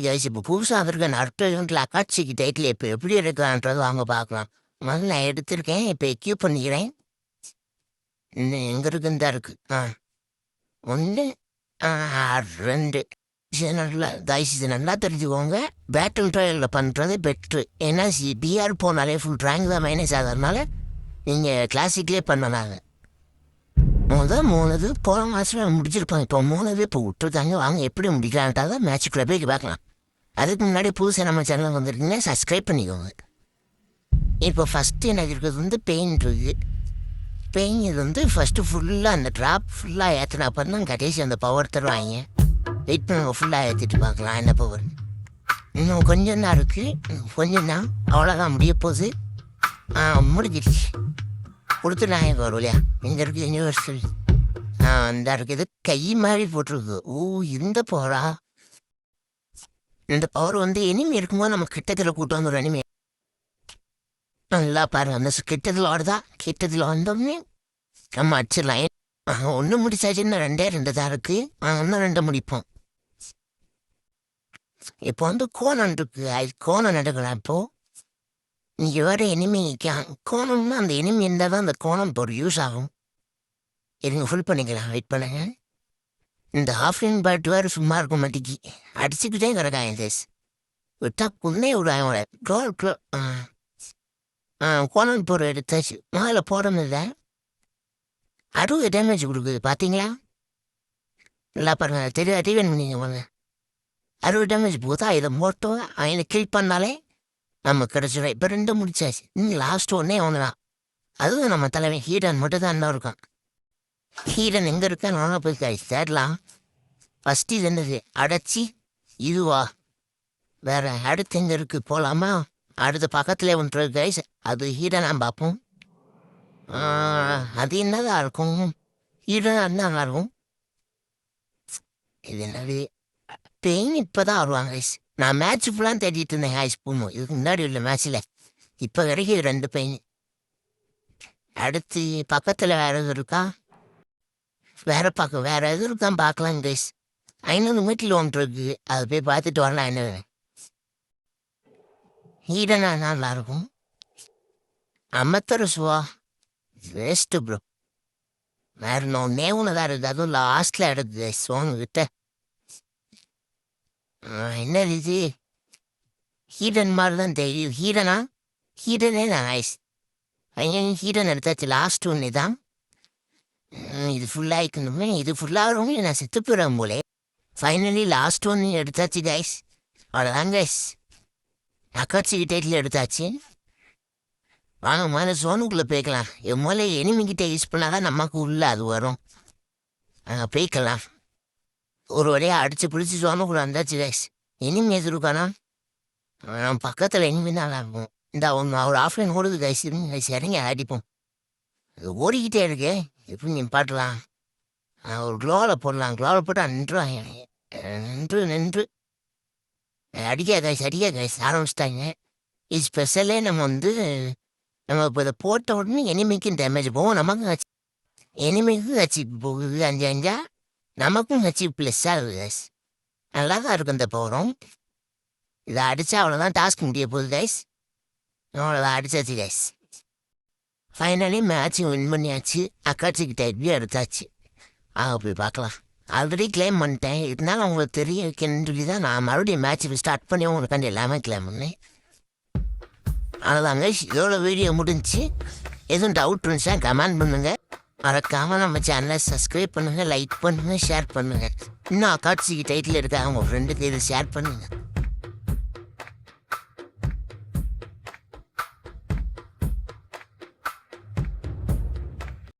Guys இப்போ புதுசாக இருக்க நட்புல அக்காட்சிக்கு டைட்டில் இப்போ எப்படி இருக்கான்றது வாங்க பார்க்கலாம். முதல்ல நான் எடுத்திருக்கேன், இப்போ எக்யூப் பண்ணிக்கிறேன். இன்னும் எங்கே இருக்குன்னு தான் இருக்குது. 1 2 இது நல்லா கைஸ், இது நல்லா தெரிஞ்சுக்கோங்க. பேட்டில் ட்ரையலில் பண்ணுறது பெட்ரு. ஏன்னா பிஆர் போனாலே ஃபுல் ரேங்க் தான் மைனஸ் ஆகிறதுனால நீங்கள் கிளாசிக்லேயே பண்ணலாங்க. 3 இது போன மாதம் முடிச்சிருப்பாங்க. இப்போ 3 இப்போ விட்டுருக்காங்க. வாங்க எப்படி முடிக்கலான்ட்டா தான் மேட்சுக்குள்ளே போய் பார்க்கலாம். அதுக்கு முன்னாடி புதுசாக நம்ம சேனல் வந்துருக்கீங்கன்னா சப்ஸ்கிரைப் பண்ணிக்கோங்க. இப்போ ஃபஸ்ட்டு எனக்கு இருக்கிறது வந்து பெயின் இருக்குது. பெயின் இது வந்து ஃபஸ்ட்டு ஃபுல்லாக அந்த ட்ராப் ஃபுல்லாக ஏற்றினா தான் கடைசி அந்த பவர் தருவாங்க. வெயிட் பண்ண ஃபுல்லாக ஏற்றிட்டு பார்க்கலாம் என்ன பவர். இன்னும் கொஞ்சம் தான் இருக்குது, கொஞ்சம் தான், அவ்வளோதான் முடிய போகுது. முடிஞ்சிடுச்சு. கொடுத்துடலாம். எங்கள் வரும் இல்லையா, எங்கே இருக்குது யூனிவர்சல் அந்த இருக்குது கை மாதிரி போட்டிருக்கு. இந்த பவரா? இந்த பவர் வந்து எனிமி இருக்கும்போது நம்ம கிட்டத்தில் கூட்டு வந்து ஒரு எனிமி நல்லா பாருங்க. அந்த கிட்டத்தில் ஆடுதா, கிட்டத்தில் வந்தோடனே நம்ம அடிச்சிடலாம். 1 முடிச்சாச்சு, இன்னும் 2 தான் இருக்குது. இன்னும் 2 முடிப்போம். இப்போ வந்து கோணம் இருக்கு, அது கோணம் நடக்கலாம். இப்போது நீங்கள் வேறு எனிமி கோணம்னா அந்த எனிமி இருந்தால் தான் அந்த கோணம் இப்போ ஒரு யூஸ் ஆகும். இருங்க ஃபுல் பண்ணிக்கலாம், வெயிட் பண்ணுங்க. இந்த ஆஃப்லைன் பேட் வேறு சும்மா இருக்கும் மாட்டிக்கு அடிச்சுக்கிட்டே கிடக்காங்க தேஸ். விட்டா குன்னே விடாங்க. கோணம் போகிற எடுத்தாச்சு. மேலே போடணும்ல 60 டேமேஜ் கொடுக்குது பார்த்தீங்களா? நல்லா பாருங்க, தெரியாது நீங்கள் வாங்க. 60 டேமேஜ் போதா. இதை மோட்டோ அவனை கில் பண்ணாலே நம்ம கிடச்சிடும். இப்போ 2 முடிச்சாச்சு. லாஸ்ட் ஒன்றே ஒன்று தான். அதுவும் நம்ம தலைவன் ஹீரன் மட்டும் தான் இன்னும் இருக்கான். ஹீரன் எங்கே இருக்கா நானும் போய் காய்ச்சி தேடலாம். ஃபஸ்ட்டு இது என்னது அடைச்சி இதுவா? வேறு அடுத்து எங்கே இருக்குது போகலாமா? அடுத்த பக்கத்தில் ஒன்று கைஸ், அது ஹீரனாக பார்ப்போம். அது என்னதான் இருக்கும்? ஹீரனாக இருந்தால் இருக்கும். இது என்னது பெயின் இப்போ தான் வருவாங்க கைஸ். நான் மேட்ச் ஃபுல்லாக தேடிட்டு இருந்தேன் ஹாய்ஸ் போகணும். இதுக்கு முன்னாடி உள்ள மேட்ச்சில் இப்போ வரைக்கும் 2 பெயின். அடுத்து பக்கத்தில் வேறு எதுவும் இருக்கா? வேறு எதுவும் இருக்கான்னு பார்க்கலாம் கைஸ். 500 மீட்டரில் ஒன்று இருக்குது, அதை போய் பார்த்துட்டு வரலாம். என்ன ஹீரனா நல்லாயிருக்கும். அம்மத்தரசுவா வேஸ்ட்டு ப்ரோ. வேறு நான் நேவுன்னு தான் இருக்குது, அதுவும் லாஸ்ட்டில் எடுக்குது சோனுக்கிட்ட. என்ன இது ஹீரன் மாதிரி தான் தெரியும். ஹீரனே நான் ஐஸ். ஹீரன் எடுத்தாச்சு. லாஸ்ட் ஒன்று தான். இது ஃபுல்லாக இருக்கணுமே, இது ஃபுல்லாகிறவங்க நான் செத்து போயிடுறேன் போலே. ஃபைனலி லாஸ்ட் ஒன்று எடுத்தாச்சு கைஸ். அவ்வளோதான் கைஸ், அக்காட்சி டைட்டில் எடுத்தாச்சு. வாங்க மேலே சோனுக்குள்ளே போய்க்கலாம். என் மூலை எனிமிக்கிட்ட யூஸ் பண்ணால் தான் நமக்கு உள்ளே அது வரும். அங்கே போய்க்கலாம். ஒரு வழியாக அடித்து பிடிச்சி சோனுக்குள்ளே வந்தாச்சு கைஸ். எனிமி எதிர்க்கானா? நம்ம பக்கத்தில் எனிமி தான் இருக்கும். இந்த ஒரு ஆஃப்லைன் ஓடுது கைஸ். கைஸ் இறங்கி அடிப்போம். அது ஓடிக்கிட்டே இருக்கே, எப்படி நிப்பாட்டலாம்? ஒரு க்ளோவில் போடலாம். க்ளோவில் போட்டால் நின்று அடிக்க கைஸ் ஆரம்பிச்சிட்டாங்க. இது ஸ்பெஷலே நம்ம வந்து நம்ம இப்போ இதை போட்ட உடனே எனிமிக்கும் டேமேஜ் போகும், நமக்கும் எனிமிக்கும் ஹச்சி போகுது. 5 நமக்கும் ஹச்சி ப்ளஸ் ஆகுது கைஸ். நல்லா தான் இருக்கும் இந்த பவரும். இதை அடித்தா அவ்வளோதான், டாஸ்க் முடிய போகுது கைஸ். அவ்வளோதான், அடிச்சாச்சு கைஸ். ஃபைனலி மேட்ச் வின் பண்ணியாச்சு. அக்காட்சிக்கு டைப்லேயும் எடுத்தாச்சு. போய் பார்க்கலாம். ஆல்ரெடி கிளைம் பண்ணிட்டேன், இருந்தாலும் அவங்களுக்கு தெரிய வைக்கணும்னு சொல்லி தான் நான் மறுபடியும் மேட்ச் ஸ்டார்ட் பண்ணி உங்களுக்கு எல்லாமே கிளைம் பண்ணேன். அதுதாங்க இதோட வீடியோ முடிஞ்சு. எதுவும் டவுட் இருந்துச்சா கமெண்ட் பண்ணுங்கள். மறக்காமல் நம்ம சேனலை சப்ஸ்கிரைப் பண்ணுங்கள், லைக் பண்ணுங்கள், ஷேர் பண்ணுங்கள். இன்னும் அக்காட்சிக்கு டைட்டில் இருக்க அவங்க ஃப்ரெண்டுக்கு இதை ஷேர் பண்ணுங்கள்.